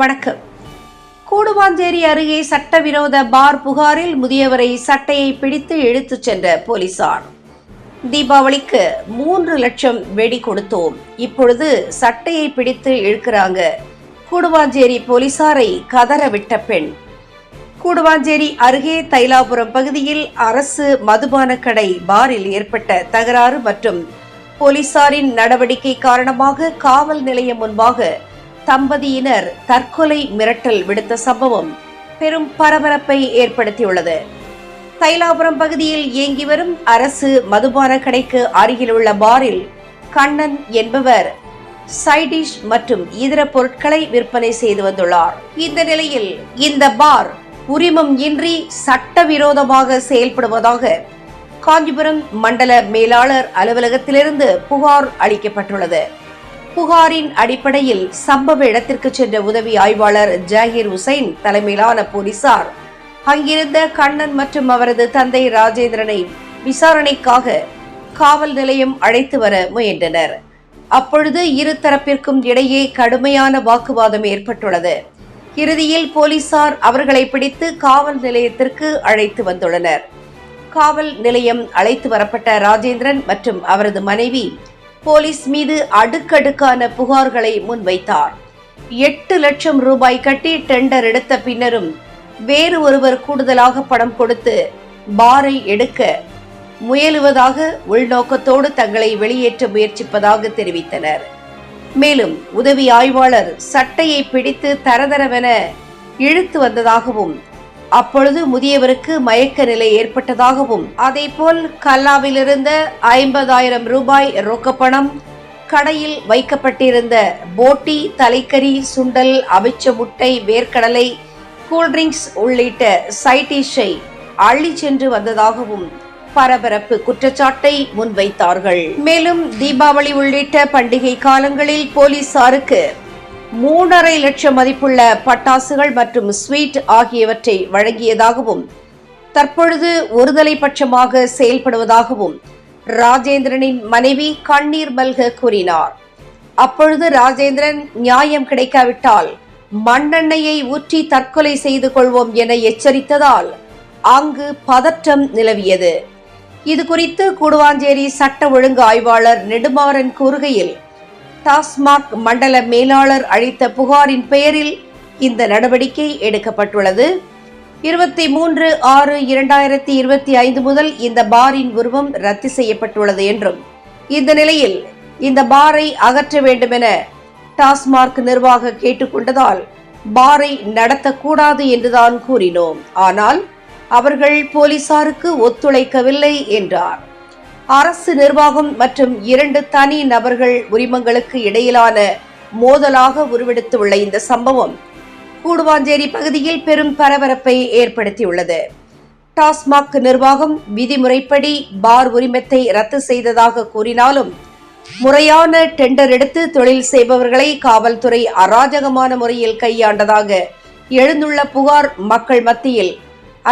வணக்கம். கூடுவாஞ்சேரி அருகே சட்டவிரோத பார் புகாரில் முதியவரை சட்டையை பிடித்து இழுத்துச் சென்ற போலீசார். தீபாவளிக்கு 3 லட்சம் வெடி கொடுத்தோம், இப்பொழுது சட்டையை பிடித்து இழுக்கிறாங்க. கூடுவாஞ்சேரி போலீசாரை கதறவிட்ட பெண். கூடுவாஞ்சேரி அருகே தைலாபுரம் பகுதியில் அரசு மதுபான கடை பாரில் ஏற்பட்ட தகராறு மற்றும் போலீசாரின் நடவடிக்கை காரணமாக காவல் நிலையம் முன்பாக தம்பதியினர் தற்கொலை மிரட்டல் விடுத்த சம்பவம் பெரும் பரபரப்பை ஏற்படுத்தியுள்ளது. தைலாபுரம் பகுதியில் இயங்கி வரும் அரசு மதுபான கடைக்கு அருகில் உள்ள பாரில் கண்ணன் என்பவர் சைடிஷ் மற்றும் இதர பொருட்களை விற்பனை செய்து வந்துள்ளார். இந்த நிலையில் இந்த பார் உரிமம் இன்றி சட்டவிரோதமாக செயல்படுவதாக காஞ்சிபுரம் மண்டல மேலாளர் அலுவலகத்திலிருந்து புகார் அளிக்கப்பட்டுள்ளது. புகாரின் அடிப்படையில் சம்பவ இடத்திற்கு சென்ற உதவி ஆய்வாளர் ஜாகிர் ஹுசைன் தலைமையிலான போலீசார் அங்கிருந்த கண்ணன் மற்றும் அவரது தந்தை ராஜேந்திரனை விசாரணைக்காக காவல் நிலையம் அழைத்து வர முயன்றனர். அப்பொழுது இரு தரப்பிற்கும் இடையே கடுமையான வாக்குவாதம் ஏற்பட்டுள்ளது. இறுதியில் போலீசார் அவர்களை பிடித்து காவல் நிலையத்திற்கு அழைத்து வந்துள்ளனர். காவல் நிலையம் அழைத்து வரப்பட்ட ராஜேந்திரன் மற்றும் அவரது மனைவி போலீஸ் மீது அடுக்கடுக்கான புகார்களை முன்வைத்தார். 8 லட்சம் ரூபாய் கட்டி டெண்டர் எடுத்த பின்னரும் வேறு ஒருவர் கூடுதலாக பணம் கொடுத்து பாரை எடுக்க முயலுவதாக உள்நோக்கத்தோடு தங்களை வெளியேற்ற முயற்சிப்பதாக தெரிவித்தனர். மேலும் உதவி ஆய்வாளர் சட்டையை பிடித்து தரதரவென இழுத்து வந்ததாகவும் அப்பொழுது முதியவருக்கு மயக்க நிலை ஏற்பட்டதாகவும் அதேபோல் கல்லாவிலிருந்த 50,000 ரூபாய் ரொக்கப்பணம், கடையில் வைக்கப்பட்டிருந்த போட்டி, தலைக்கறி, சுண்டல், அவிச்ச முட்டை, வேர்க்கடலை, கூல்ட்ரிங்க்ஸ் உள்ளிட்ட சைடிஷை அள்ளி சென்று வந்ததாகவும் பரபரப்பு குற்றச்சாட்டை முன்வைத்தார்கள். மேலும் தீபாவளி உள்ளிட்ட பண்டிகை காலங்களில் போலீசாருக்கு 3.5 லட்சம் மதிப்புள்ள பட்டாசுகள் மற்றும் ஸ்வீட் ஆகியவற்றை வழங்கியதாகவும் தற்பொழுது ஒருதலை பட்சமாக செயல்படுவதாகவும் ராஜேந்திரனின் மனைவி கண்ணீர் மல்க கூறினார். அப்பொழுது ராஜேந்திரன் நியாயம் கிடைக்காவிட்டால் மண்ணெண்ணெயை ஊற்றி தற்கொலை செய்து கொள்வோம் என எச்சரித்ததால் அங்கு பதற்றம் நிலவியது. இது குறித்து கூடுவாஞ்சேரி சட்ட ஒழுங்கு ஆய்வாளர் நெடுமாறன் கூறுகையில், டாஸ்மாக் மண்டல மேலாளர் அளித்த புகாரின் பெயரில் இந்த நடவடிக்கை எடுக்கப்பட்டுள்ளது. 23/6/2025 முதல் இந்த பாரின் உருவம் ரத்து செய்யப்பட்டுள்ளது என்றும் இந்த நிலையில் இந்த பாரை அகற்ற வேண்டும் என டாஸ்மாக் நிர்வாக கேட்டுக்கொண்டதால் பாரை நடத்தக்கூடாது என்றுதான் கூறினோம். ஆனால் அவர்கள் போலீசாருக்கு ஒத்துழைக்கவில்லை என்றார். அரசு நிர்வாகம் மற்றும் 2 தனி நபர்கள் உரிமங்களுக்கு இடையிலான மோதலாக உருவெடுத்துள்ள இந்த சம்பவம் கூடுவாஞ்சேரி பகுதியில் பெரும் பரபரப்பை ஏற்படுத்தியுள்ளது. டாஸ்மாக் நிர்வாகம் விதிமுறைப்படி பார் உரிமத்தை ரத்து செய்ததாக கூறினாலும் முறையான டெண்டர் எடுத்து தொழில் செய்பவர்களை காவல்துறை அராஜகமான முறையில் கையாண்டதாக எழுந்துள்ள புகார் மக்கள் மத்தியில்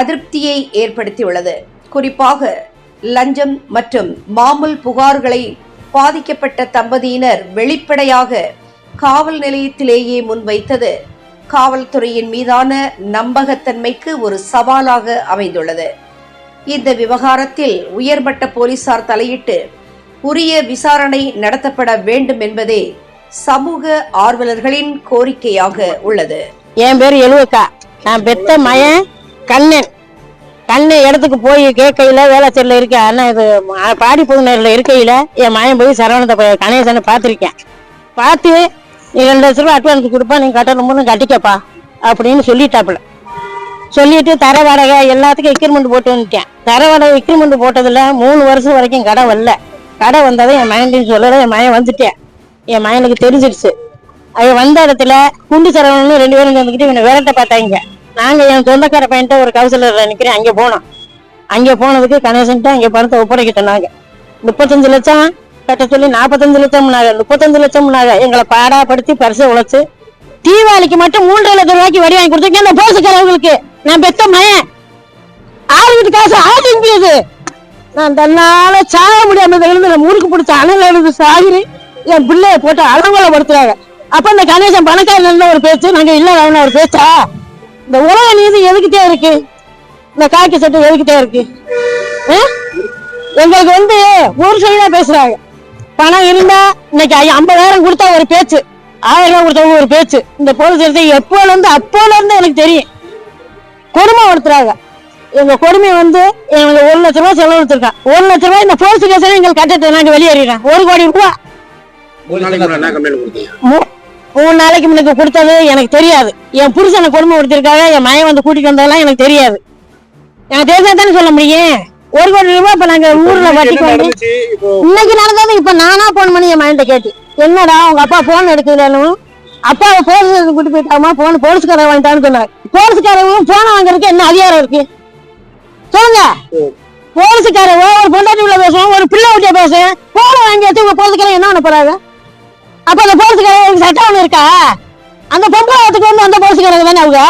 அதிருப்தியை ஏற்படுத்தியுள்ளது. குறிப்பாக லஞ்சம் மற்றும் மாமூல் புகார்களை பாதிக்கப்பட்ட தம்பதியினர் வெளிப்படையாக காவல் நிலையத்திலேயே முன்வைத்தது காவல்துறையின் மீதான நம்பகத்தன்மைக்கு ஒரு சவாலாக அமைந்துள்ளது. இந்த விவகாரத்தில் உயர்மட்ட போலீசார் தலையிட்டு உரிய விசாரணை நடத்தப்பட வேண்டும் என்பதே சமூக ஆர்வலர்களின் கோரிக்கையாக உள்ளது. என் பேர் எழுவக்கா. நான் பெத்த மயன் கண்ணன். இடத்துக்கு போய் கேட்கையில வேளாச்சேரியில் இருக்க அண்ணா இது பாடி புதுநேரில் இருக்கையில என் மயன் போய் சரவணத்தை கணேசனை பார்த்துருக்கேன். பார்த்து 2 லட்ச ரூபா அட்வான்ஸ் கொடுப்பா, நீங்க கட்டணும்னு கட்டிக்கப்பா அப்படின்னு சொல்லிட்டாப்புல. சொல்லிட்டு தர வாடகை எல்லாத்துக்கும் எக்ரிமெண்ட் போட்டு வந்துட்டேன். தர வாடகை எக்ரிமெண்ட் போட்டதுல 3 வருஷம் வரைக்கும் கடை வரல. கடை வந்ததும் என் மயன்டையும் சொல்லல, என் மயன் வந்துட்டேன். என் மயனுக்கு தெரிஞ்சிடுச்சு. அவன் வந்த இடத்துல குண்டு சரவணன்னு 2 பேரும் வந்துக்கிட்டு இவனை விரட்ட பார்த்தாங்க. நாங்க என் சொந்தக்கார பையன்ட்ட ஒரு கவுன்சிலர் நினைக்கிறேன், அங்கே போனோம். அங்கே போனதுக்கு கணேசன்ட்டு அங்கே பணத்தை ஒப்படைக்கிட்டோம். நாங்க 35 லட்சம் கட்ட சொல்லி 45 லட்சம் 35 லட்சம் எங்களை பாடாப்படுத்தி பரிசை உழைச்சு தீபாவளிக்கு மட்டும் 3.5 லட்சம் ரூபாய்க்கு வடி வாங்கி கொடுத்துருக்கேன். அந்த போலீஸ்காரங்களுக்கு நான் பெத்த மயன் 6 வீட்டு காசு ஆடிங்கிறது நான் தன்னால சாக முடியாம முறுக்கு பிடிச்ச அனல் சாகிரி என் பிள்ளைய போட்டு அலங்கோலப்படுத்துறாங்க. அப்ப இந்த கணேசன் பணக்காரன் ஒரு பேச்சு, நாங்க இல்லாதவன ஒரு பேச்சா? இந்த உலக நீதி எதுக்கிட்டே இருக்கு? இந்த காக்கி சட்டம் எதுக்கிட்டே இருக்கு? எங்களுக்கு வந்து ஒரு சைடா பேசுறாங்க. பணம் இருந்தா இன்னைக்கு 50,000 கொடுத்தா ஒரு பேச்சு, 1000 ரூபாய் கொடுத்தவங்க ஒரு பேச்சு. இந்த போலீஸ் எப்போல இருந்து அப்போல இருந்து எனக்கு தெரியும் கொடுமைப்படுத்துறாங்க. எங்க கொடுமை வந்து எங்களுக்கு 1 லட்ச ரூபாய் செலவழிச்சிருக்கேன். 1 லட்ச ரூபாய் இந்த போலீஸ் ஸ்டேஷன் எங்களுக்கு கட்டத்தை நாங்க வெளியேறேன். 1 கோடி ரூபாய் 3 நாளைக்கு முன்னுக்கு கொடுத்தது எனக்கு தெரியாது. என் புருஷனை கொடுமைப்படுத்திருக்காங்க. என் மகன் வந்து கூட்டிட்டு வந்ததெல்லாம் எனக்கு தெரியாது. எனக்கு தெரிஞ்சா தானே சொல்ல முடியும். 1 கோடி ரூபாய் இப்ப நாங்க ஊர்ல வட்டிக்கு வந்து இன்னைக்கு நடந்தது. இப்ப நானா போன் பண்ணி என் மகன்கிட்ட கேட்டு, என்னடா உங்க அப்பா போன் எடுக்கலன்னு, அப்பாவை போலீஸ் கூட்டு போயிட்டாமா, போன் போலீஸ்காரன் வாங்கிட்டான்னு சொன்னாங்க. போலீஸ்காரங்க போன வாங்குறதுக்கு என்ன அதிகாரம் இருக்கு சொல்லுங்க? போலீஸ்காரன் ஒரு பொண்டாட்டி உள்ள பேசுவோம், ஒரு பிள்ளை ஊட்டிய பேசுவேன், போன வாங்கி வச்சு உங்க போலீஸ்காரன் என்ன பண்ண போறாங்க? அப்ப அந்த போலீஸ்காரங்க சட்டம் ஒண்ணு இருக்கா? அந்த பொம்பளை வந்து அந்த போலீஸ்காரங்க தானே அவங்க.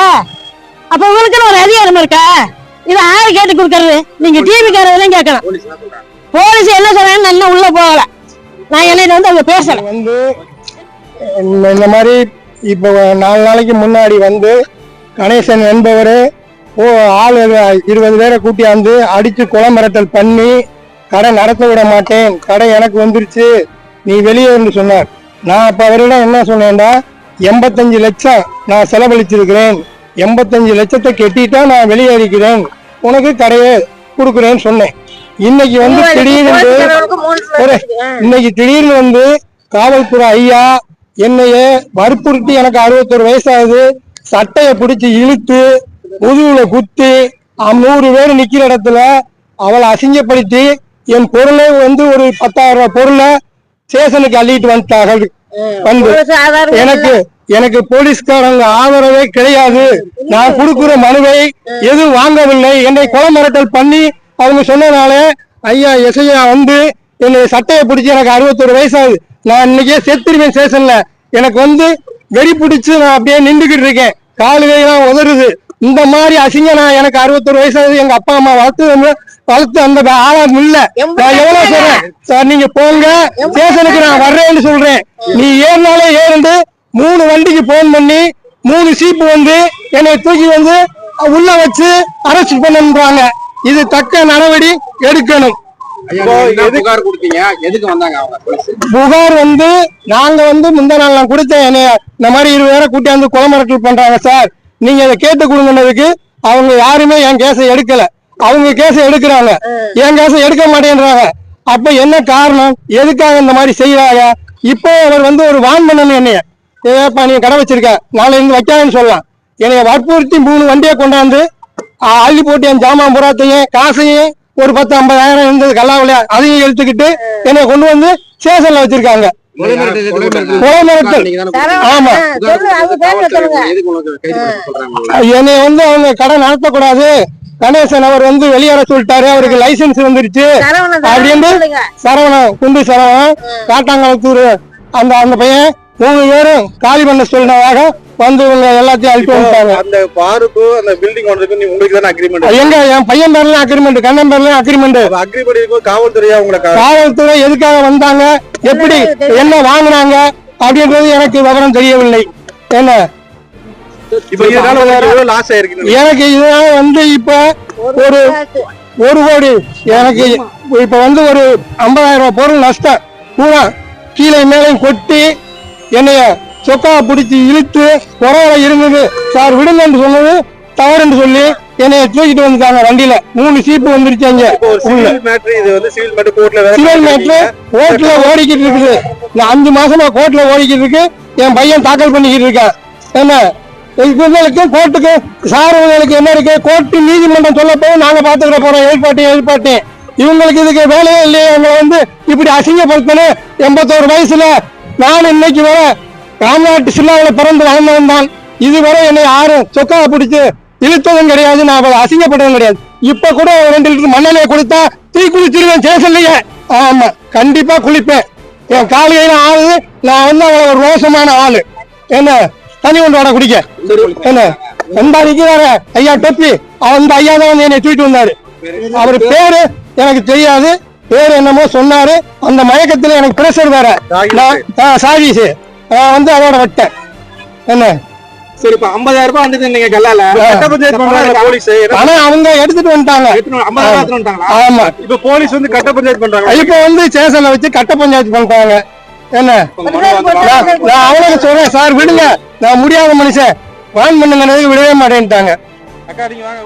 அப்ப உங்களுக்குன்னு ஒரு அதிகாரம் இருக்கா? இதை யாரு கேட்டு கொடுக்கறது? நீங்க டிவி காரதான் கேட்கணும். போலீஸ் என்ன சொல்றாங்கன்னு நல்லா உள்ள போகல. நான் என்னையில வந்து அவங்க பேசல. வந்து இந்த மாதிரி இப்போ 4 நாளைக்கு முன்னாடி வந்து கணேசன் என்பவர் ஆள் 20 பேரை கூட்டியாந்து அடிச்சு கொலை மிரட்டல் பண்ணி கடை நடத்த விட மாட்டேன், கடை எனக்கு வந்துருச்சு, நீ வெளியே வந்து சொன்னார். நான் அப்ப அவரிடம் என்ன சொன்னேன்டா, 85 லட்சம் நான் செலவழிச்சிருக்கிறேன், 85 லட்சத்தை கெட்டிட்டா நான் வெளியேறிக்கிறேன், உனக்கு கடையை கொடுக்குறேன்னு சொன்னேன். இன்னைக்கு வந்து திடீர்னு வந்து காவல்துறை ஐயா என்னைய வற்புறுத்தி, எனக்கு 61 வயசாகுது, சட்டையை பிடிச்சி இழுத்து முதுகுல குத்தி 100 பேர் நிக்கிற இடத்துல அவளை அசிங்கப்படுத்தி என் பொருளை வந்து ஒரு 10,000 ரூபாய் பொருளை ஸ்டேஷனுக்கு அள்ளிட்டு வந்துட்டார்கள். வந்து எனக்கு போலீஸ்காரங்க ஆதரவே கிடையாது, நான் கொடுக்குற மனுவை எதுவும் வாங்கவில்லை, என்னை கொலை மிரட்டல் பண்ணி அவங்க சொன்னதுனால ஐயா எஸ்ஐயா வந்து என்னை சட்டையை பிடிச்சி, எனக்கு 61 வயசாகுது, நான் இன்னைக்கே செத்துருவேன் ஸ்டேஷன்ல, எனக்கு வந்து வெறி பிடிச்சு நான் அப்படியே நின்றுகிட்டு இருக்கேன், காலுகையெல்லாம் உதறுது. இந்த மாதிரி அசிங்க நான் எனக்கு 61 வயசாகுது, எங்க அப்பா அம்மா வளர்த்து அந்த ஆளாம் இல்ல. நான் எவ்வளவு சொல்றேன் சார், நீங்க போங்க ஸ்டேஷனுக்கு, நான் வர்றேன்னு சொல்றேன். நீ ஏறினாலே ஏறிண்டு 3 வண்டிக்கு போன் பண்ணி 3 சீப்பு வந்து என்னை தூக்கி வந்து உள்ள வச்சு அரெஸ்ட் பண்ணுறாங்க. இது தக்க நடவடிக்கை எடுக்கணும். புகார் வந்து நாங்க வந்து முந்தா நாள் நான் கொடுத்தேன், என்னைய இந்த மாதிரி 20 பேரை கூட்டியாந்து கொலை மிரட்டல் பண்றாங்க சார், நீங்க அதை கேட்டு கொடுங்கன்னதுக்கு அவங்க யாருமே என் கேஸை எடுக்கல. அவங்க கேஸை எடுக்கிறாங்க, என் கேஸை எடுக்க மாட்டேன்றாங்க. அப்ப என்ன காரணம், எதுக்காக இந்த மாதிரி செய்யறாங்க? இப்போ அவர் வந்து ஒரு வான் பண்ணணும், என்னைய ஏப்பா நீங்க கடை வச்சிருக்க, நாளை இருந்து வைக்காதுன்னு சொல்லலாம். என்னைய வற்புறுத்தி 3 வண்டியை கொண்டாந்து அள்ளி போட்டு என் ஜாமான் புறாத்தையும் காசையும் ஒரு 10-50,000 இருந்தது கல்லாவில அதையும் எடுத்துக்கிட்டு என்னை கொண்டு வந்து ஸ்டேஷன்ல வச்சிருக்காங்க. ஆமா, என்னை வந்து அவங்க கடை நடத்தக்கூடாது, கணேசன் அவர் வந்து வெளியேற சொல்லிட்டாரு, அவருக்கு லைசன்ஸ் வந்துருச்சு அப்படின்னு சரவணன், குண்டு சரவணன், காட்டாங்குளத்தூர் அந்த பையன் 3 பேரும் காலி பண்ண சொன்னதாக வந்து இவங்க எல்லாத்தையும் அழிட்டு வந்துட்டாங்க. அந்த பாருக்கு அந்த பில்டிங் ஓனருக்கு உங்களுக்கு தான அக்ரிமெண்ட்? எங்க என் பையன் பேர்ல அக்ரிமெண்ட், கண்ணன் பேர்ல அக்ரிமெண்ட். அக்ரிமெண்ட் காவல்துறையா உங்களுக்கு? காவல்துறை எதுக்காக வந்தாங்க, எப்படி என்ன வாங்கினாங்க அப்படின்றது எனக்கு விவரம் தெரியவில்லை. என்ன எனக்கு இதனால வந்து இப்ப ஒரு 1 கோடி எனக்கு இப்ப வந்து ஒரு 50,000 ரூபாய் பொருள் நஷ்டம். பூரா கீழே மேலே கொட்டி என்னைய சொக்கா பிடிச்சி இழுத்து குறையில இருந்தது சார், விடுங்கன்னு சொன்னது தவறுன்னு சொல்லி என்னைய தூக்கிட்டு வந்துட்டாங்க வண்டியில. 3 சீப்பு வந்துருச்சு. அங்க சிவில் மேட்ரு கோர்ட்ல ஓடிக்கிட்டு இருக்குது. இந்த 5 மாசமா கோர்ட்ல ஓடிக்கிட்டு இருக்கு. என் பையன் தாக்கல் பண்ணிக்கிட்டு இருக்கேன். என்ன கோர்ட்டுக்கு சார்வர்களுக்கு என்ன இருக்கு, கோர்ட்டு நீதிமன்றம் சொல்ல போய் நாங்க பாத்துக்கிற போறோம், எதிர்பார்த்தேன். இவங்களுக்கு இதுக்கு வேலையே இல்லையே, இவங்க வந்து இப்படி அசிங்கப்படுத்தணும். 81 வயசுல நான் இன்னைக்கு வர ராம்நாட்டு சில்லாவில் பிறந்து வாழ்ந்தவன் தான். இதுவரை என்னை யாரும் சொக்காவை பிடிச்சு இழுத்ததும் கிடையாது, நான் அசிங்கப்பட்டதும் கிடையாது. இப்ப கூட 2 லிட்டர் மண்ணெண்ணெய் கொடுத்தா தீ குளிச்சிருவேன் ஸ்டேஷன்லயே. ஆமா, கண்டிப்பா குளிப்பேன். என் காலையில ஆளு, நான் வந்து அவளை ஒரு ரோசமான ஆளு. என்ன தண்ணி கொண்டு வாட குடிக்க, என்ன எந்த நிக்கிறார ஐயா டொப்பி, அந்த ஐயா தான் வந்து என்னை தூக்கிட்டு வந்தாரு. அவர் பேரு எனக்கு தெரியாது, பேரு என்னமோ சொன்னாரு. அந்த மயக்கத்துல எனக்கு பிரஷர் வேற, சாகிஸ் நான் வந்து அதோட விட்டேன். என்ன சரி, இப்ப 50,000 ரூபாய் வந்தது நீங்க கல்லால கட்ட பஞ்சாயத்து பண்றாங்க போலீஸ். ஆனா அவங்க எடுத்துட்டு வந்துட்டாங்க. 50,000 எடுத்துட்டு வந்துட்டாங்களா? ஆமா, இப்ப போலீஸ் வந்து கட்ட பஞ்சாயத்து பண்றாங்க. இப்ப வந்து ஸ்டேஷன்ல வச்சு கட்ட பஞ்சாயத்து பண்றாங்க. என்ன நான் அவனுக்கு சொல்றேன், சார் விடுங்க, நான் முடியாத மனுஷன், வான் பண்ணுங்க, விடவே மாட்டேன்ட்டாங்க. அக்கா நீங்க வாங்க.